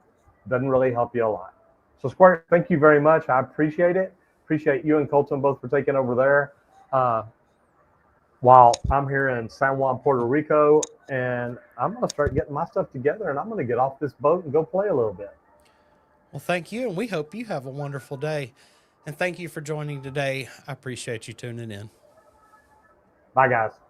doesn't really help you a lot. So Squirt, thank you very much. I appreciate it. Appreciate you and Colton both for taking over there. While I'm here in San Juan, Puerto Rico, and I'm going to start getting my stuff together, and I'm going to get off this boat and go play a little bit. Well, thank you, and we hope you have a wonderful day. And thank you for joining today. I appreciate you tuning in. Bye, guys.